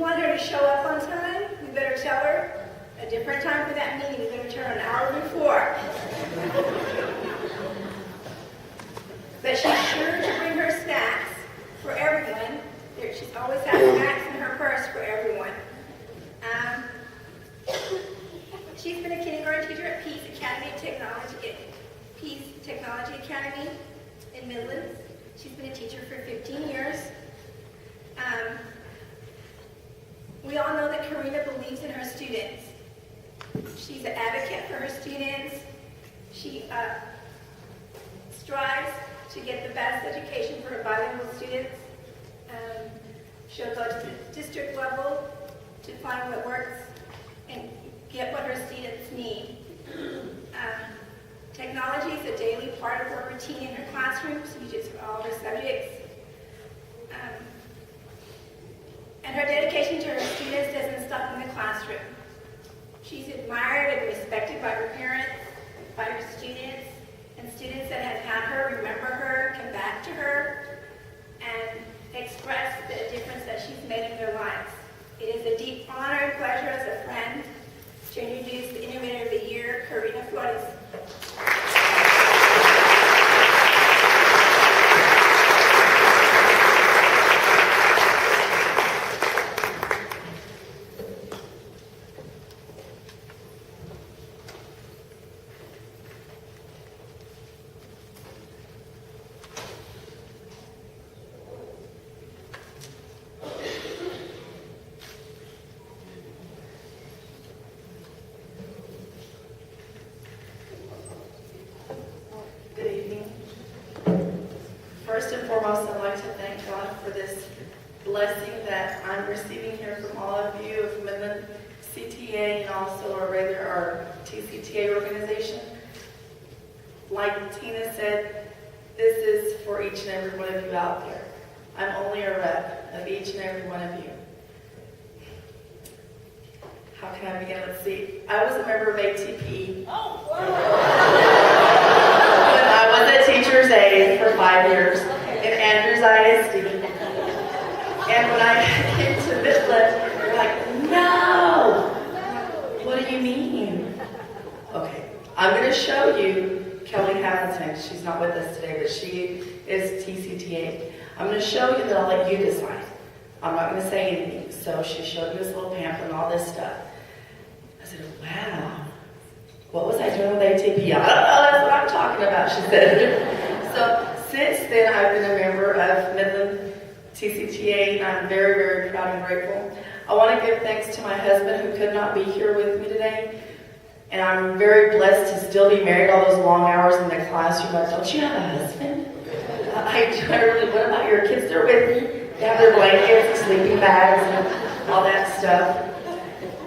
want her to show up on time, we better tell her a different time for that meeting. We better tell her an hour before. But she's sure to bring her snacks for everyone. She's always has snacks in her purse for everyone. She's been a kindergarten teacher at Peace Technology Academy in Midland. She's been a teacher for 15 years. We all know that Corina believes in her students. She's an advocate for her students. She strives to get the best education for her bilingual students. She'll go to the district level to find what works and get what her students need. Technology is a daily part of her routine in her classroom. She uses for all her subjects. And her dedication to her students doesn't stop in the classroom. She's admired and respected by her parents, by her students, and students that have had her remember her, come back to her, and express the difference that she's made in their lives. It is a deep honor and pleasure as a friend to introduce the Innovator of the Year, Corina Flores. First and foremost, I'd like to thank God for this blessing that I'm receiving here from all of you of Midland CTA and also our TCTA organization. Like Tina said, this is for each and every one of you out there. I'm only a rep of each and every one of you. How can I begin? Let's see. I was a member of ATP. Oh, I was a teacher's aide for 5 years in Andrews ISD. And when I came to Midland, they're like, no! What do you mean? Okay, I'm going to show you Kelly Hamilton. She's not with us today, but she is TCTA. I'm going to show you that I'll let you decide. I'm not going to say anything. So she showed me this little pamphlet and all this stuff. I said, wow. What was I doing with ATP? I don't know, that's what I'm talking about, she said. So since then, I've been a member of Midland TCTA, and I'm very, very proud and grateful. I want to give thanks to my husband who could not be here with me today. And I'm very blessed to still be married all those long hours in the classroom. Like, don't you have a husband? I do. I really, what about your kids? They're with me. They have their blankets, sleeping bags, and all that stuff.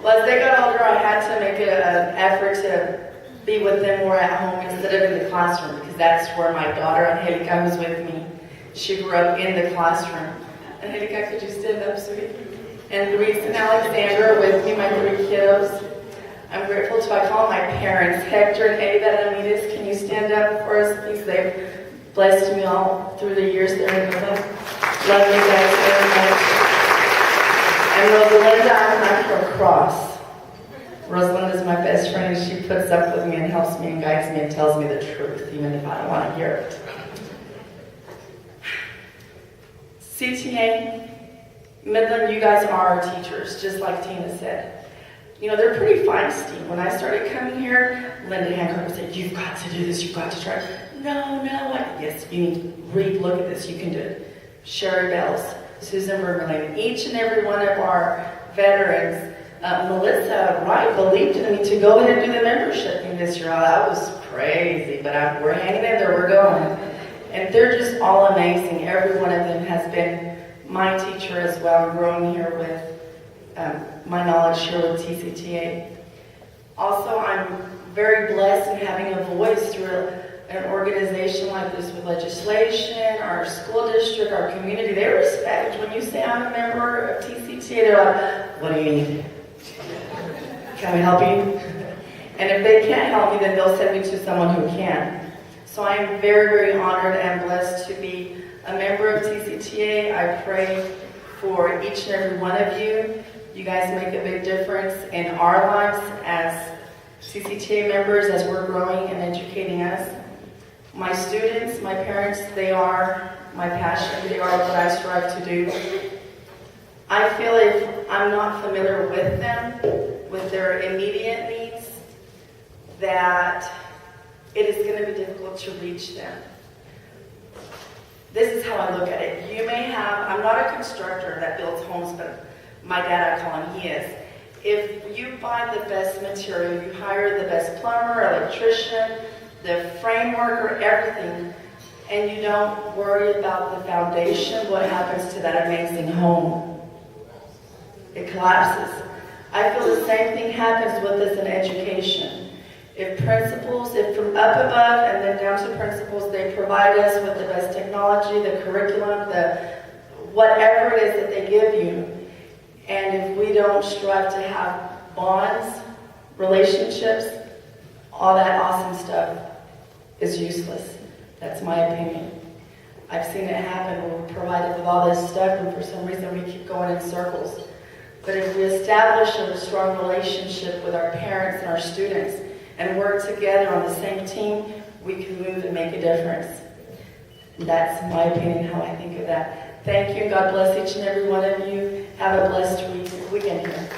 Well, as they got older, I had to make an effort to be with them more at home instead of in the classroom, because that's where my daughter, Angelica, was with me. She grew up in the classroom. Angelica, could you stand up, sweetie? And Luis and Alexandra are with me, my 3 kiddos. I'm grateful to, I call my parents, Hector and Eddie Amides. Can you stand up for us, please? They've blessed me all through the years there in Midland. Love you guys very much. And Rosalinda, I'm her cross. Rosalind is my best friend, and she puts up with me and helps me and guides me and tells me the truth, even if I don't want to hear it. CTA, Midland, you guys are our teachers, just like Tina said. You know, they're pretty feisty. When I started coming here, Linda Hancock would say, you've got to do this, you've got to try. No, yes, you need to read, look at this, you can do it. Sherry Bells, Susan Vermeulen, each and every one of our veterans. Melissa Wright believed in me to go in and do the membership thing this year. That was crazy, but we're hanging in there, we're going. And they're just all amazing. Every one of them has been my teacher as well, growing here with my knowledge here with TCTA. Also, I'm very blessed in having a voice through an organization like this with legislation, our school district, our community. They respect when you say I'm a member of TCTA, they're like, what do you need? Can we help you? And if they can't help me, then they'll send me to someone who can. So I'm very, very honored and blessed to be a member of TCTA. I pray for each and every one of you You guys make a big difference in our lives as TCTA members, as we're growing and educating us. My students, my parents, they are my passion. They are what I strive to do. I feel if I'm not familiar with them, with their immediate needs, that it is going to be difficult to reach them. This is how I look at it. You may have, I'm not a constructor that builds homes, but my dad, I call him, he is. If you buy the best material, you hire the best plumber, electrician, the frame worker, everything, and you don't worry about the foundation, what happens to that amazing home? It collapses. I feel the same thing happens with us in education. If principals, if from up above and then down to principals, they provide us with the best technology, the curriculum, the whatever it is that they give you, and if we don't strive to have bonds, relationships, all that awesome stuff is useless. That's my opinion. I've seen it happen where we're provided with all this stuff and for some reason we keep going in circles. But if we establish a strong relationship with our parents and our students and work together on the same team, we can move and make a difference. And that's my opinion, how I think of that. Thank you. God bless each and every one of you. Have a blessed weekend here.